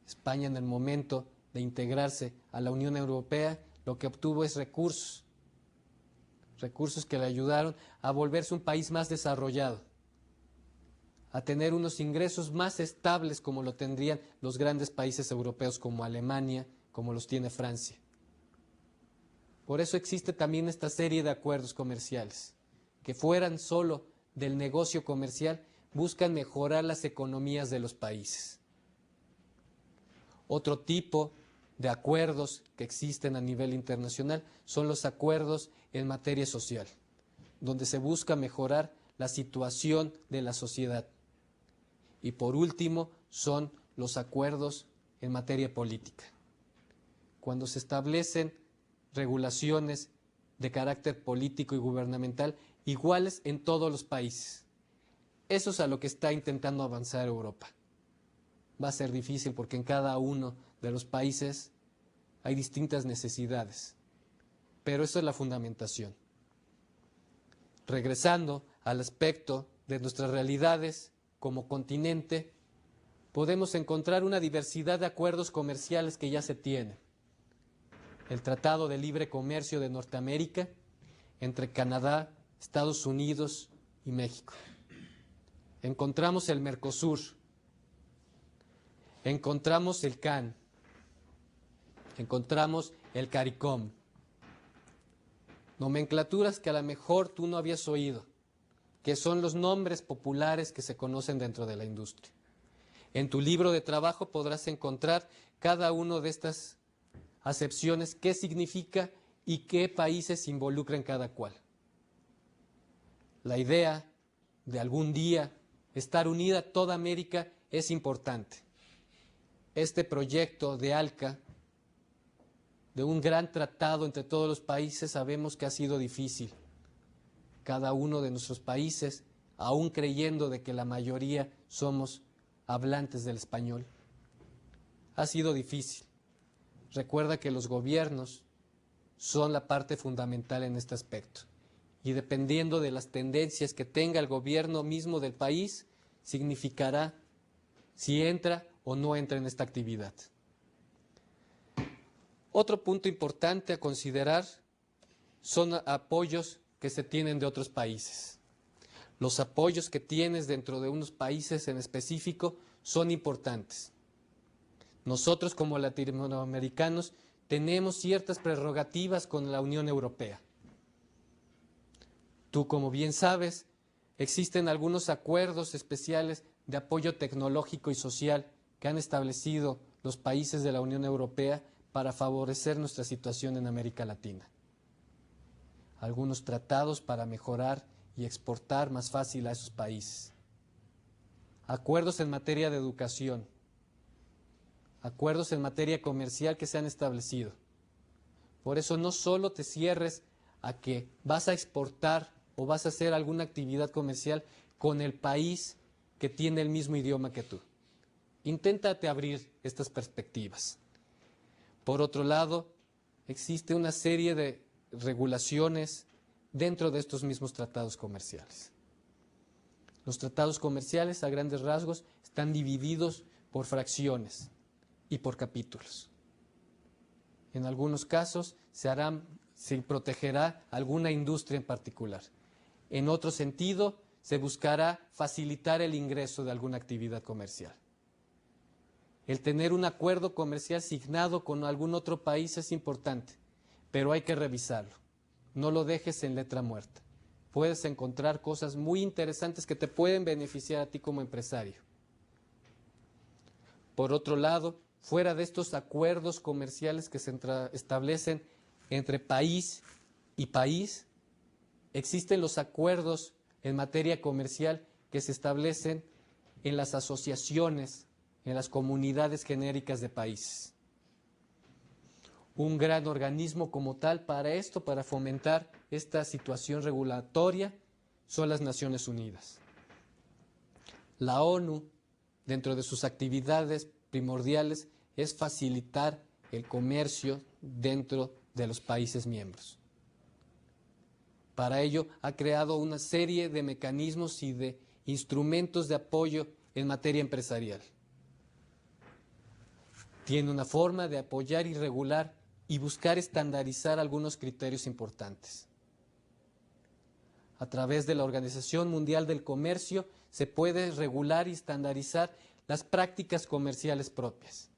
España en el momento de integrarse a la Unión Europea lo que obtuvo es recursos que le ayudaron a volverse un país más desarrollado, a tener unos ingresos más estables como lo tendrían los grandes países europeos como Alemania, como los tiene Francia. Por eso existe también esta serie de acuerdos comerciales, que fueran solo del negocio comercial, buscan mejorar las economías de los países. Otro tipo de acuerdos que existen a nivel internacional son los acuerdos en materia social, donde se busca mejorar la situación de la sociedad. Y por último, son los acuerdos en materia política, cuando se establecen regulaciones de carácter político y gubernamental iguales en todos los países. Eso es a lo que está intentando avanzar Europa. Va a ser difícil porque en cada uno de los países hay distintas necesidades, pero eso es la fundamentación. Regresando al aspecto de nuestras realidades como continente, podemos encontrar una diversidad de acuerdos comerciales que ya se tienen. El Tratado de Libre Comercio de Norteamérica entre Canadá, Estados Unidos y México. Encontramos el Mercosur, encontramos el CAN, encontramos el CARICOM. Nomenclaturas que a lo mejor tú no habías oído, que son los nombres populares que se conocen dentro de la industria. En tu libro de trabajo podrás encontrar cada uno de estas acepciones, qué significa y qué países involucran cada cual. La idea de algún día estar unida toda América es importante. Este proyecto de ALCA, de un gran tratado entre todos los países, sabemos que ha sido difícil. Cada uno de nuestros países, aún creyendo de que la mayoría somos hablantes del español, ha sido difícil. Recuerda que los gobiernos son la parte fundamental en este aspecto. Y dependiendo de las tendencias que tenga el gobierno mismo del país, significará si entra o no entra en esta actividad. Otro punto importante a considerar son apoyos que se tienen de otros países. Los apoyos que tienes dentro de unos países en específico son importantes. Nosotros como latinoamericanos tenemos ciertas prerrogativas con la Unión Europea. Tú, como bien sabes, existen algunos acuerdos especiales de apoyo tecnológico y social que han establecido los países de la Unión Europea para favorecer nuestra situación en América Latina. Algunos tratados para mejorar y exportar más fácil a esos países. Acuerdos en materia de educación. Acuerdos en materia comercial que se han establecido. Por eso no solo te cierres a que vas a exportar o vas a hacer alguna actividad comercial con el país que tiene el mismo idioma que tú. Inténtate abrir estas perspectivas. Por otro lado, existe una serie de regulaciones dentro de estos mismos tratados comerciales. Los tratados comerciales, a grandes rasgos, están divididos por fracciones y por capítulos. En algunos casos se protegerá alguna industria en particular. En otro sentido, se buscará facilitar el ingreso de alguna actividad comercial. El tener un acuerdo comercial signado con algún otro país es importante, pero hay que revisarlo. No lo dejes en letra muerta. Puedes encontrar cosas muy interesantes que te pueden beneficiar a ti como empresario. Por otro lado, fuera de estos acuerdos comerciales que se establecen entre país y país, existen los acuerdos en materia comercial que se establecen en las asociaciones, en las comunidades genéricas de países. Un gran organismo como tal para esto, para fomentar esta situación regulatoria, son las Naciones Unidas. La ONU, dentro de sus actividades primordiales, es facilitar el comercio dentro de los países miembros. Para ello, ha creado una serie de mecanismos y de instrumentos de apoyo en materia empresarial. Tiene una forma de apoyar y regular y buscar estandarizar algunos criterios importantes. A través de la Organización Mundial del Comercio se puede regular y estandarizar las prácticas comerciales propias.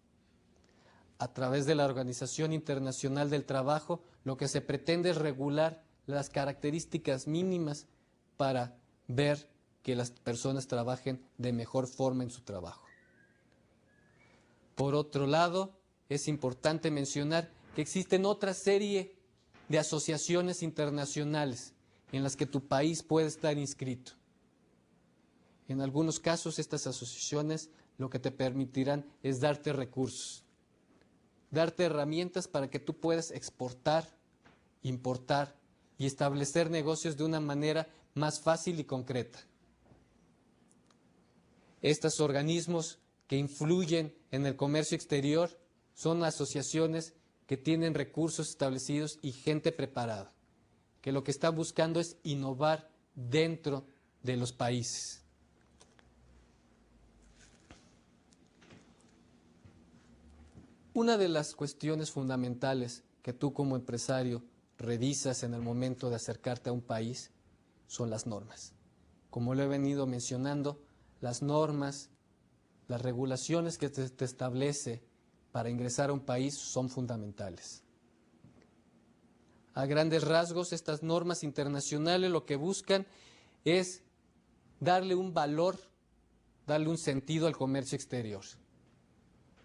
A través de la Organización Internacional del Trabajo, lo que se pretende es regular las características mínimas para ver que las personas trabajen de mejor forma en su trabajo. Por otro lado, es importante mencionar que existen otra serie de asociaciones internacionales en las que tu país puede estar inscrito. En algunos casos, estas asociaciones lo que te permitirán es darte recursos, darte herramientas para que tú puedas exportar, importar y establecer negocios de una manera más fácil y concreta. Estos organismos que influyen en el comercio exterior son asociaciones que tienen recursos establecidos y gente preparada, que lo que están buscando es innovar dentro de los países. Una de las cuestiones fundamentales que tú como empresario revisas en el momento de acercarte a un país son las normas. Como lo he venido mencionando, las normas, las regulaciones que te establece para ingresar a un país son fundamentales. A grandes rasgos, estas normas internacionales lo que buscan es darle un valor, darle un sentido al comercio exterior,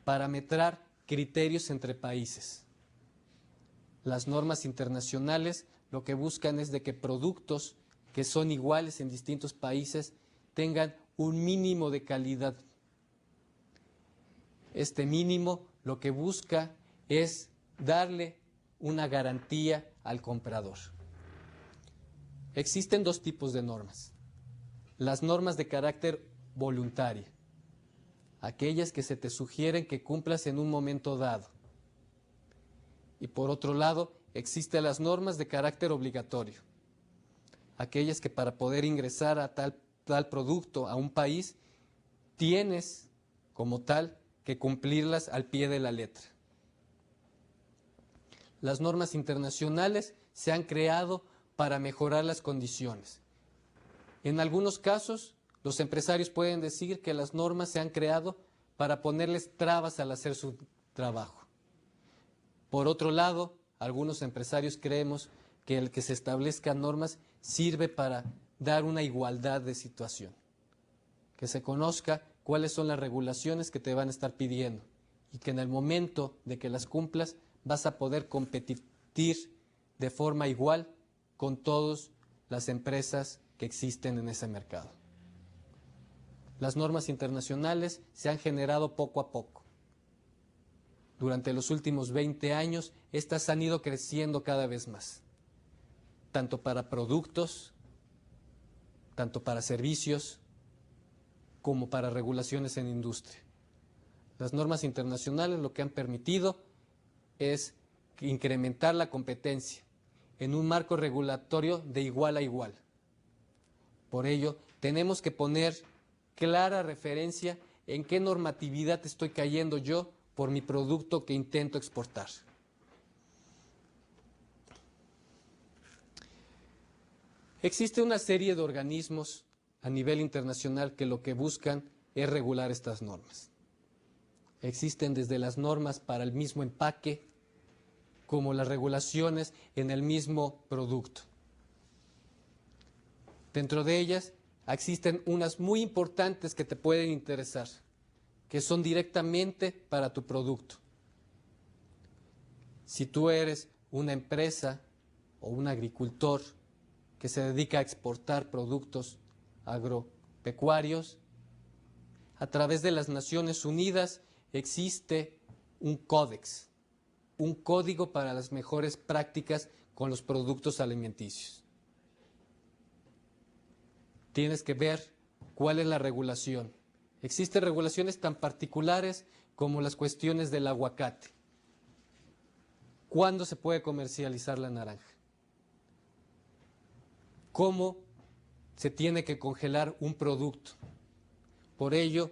parametrar criterios entre países. Las normas internacionales lo que buscan es de que productos que son iguales en distintos países tengan un mínimo de calidad. Este mínimo lo que busca es darle una garantía al comprador. Existen dos tipos de normas. Las normas de carácter voluntario, aquellas que se te sugieren que cumplas en un momento dado. Y por otro lado, existen las normas de carácter obligatorio, aquellas que para poder ingresar a tal producto a un país, tienes como tal que cumplirlas al pie de la letra. Las normas internacionales se han creado para mejorar las condiciones. En algunos casos, los empresarios pueden decir que las normas se han creado para ponerles trabas al hacer su trabajo. Por otro lado, algunos empresarios creemos que el que se establezcan normas sirve para dar una igualdad de situación, que se conozca cuáles son las regulaciones que te van a estar pidiendo y que en el momento de que las cumplas vas a poder competir de forma igual con todas las empresas que existen en ese mercado. Las normas internacionales se han generado poco a poco. Durante los últimos 20 años, estas han ido creciendo cada vez más, tanto para productos, tanto para servicios, como para regulaciones en industria. Las normas internacionales lo que han permitido es incrementar la competencia en un marco regulatorio de igual a igual. Por ello, tenemos que poner clara referencia en qué normatividad estoy cayendo yo por mi producto que intento exportar. Existe una serie de organismos a nivel internacional que lo que buscan es regular estas normas. Existen desde las normas para el mismo empaque, como las regulaciones en el mismo producto. Dentro de ellas existen unas muy importantes que te pueden interesar, que son directamente para tu producto. Si tú eres una empresa o un agricultor que se dedica a exportar productos agropecuarios, a través de las Naciones Unidas existe un códex, un código para las mejores prácticas con los productos alimenticios. Tienes que ver cuál es la regulación. Existen regulaciones tan particulares como las cuestiones del aguacate. ¿Cuándo se puede comercializar la naranja? ¿Cómo se tiene que congelar un producto? Por ello,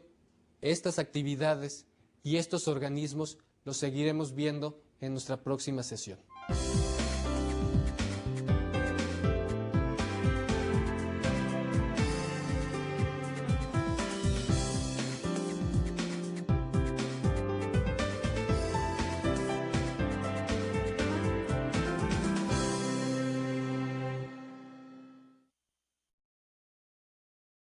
estas actividades y estos organismos los seguiremos viendo en nuestra próxima sesión.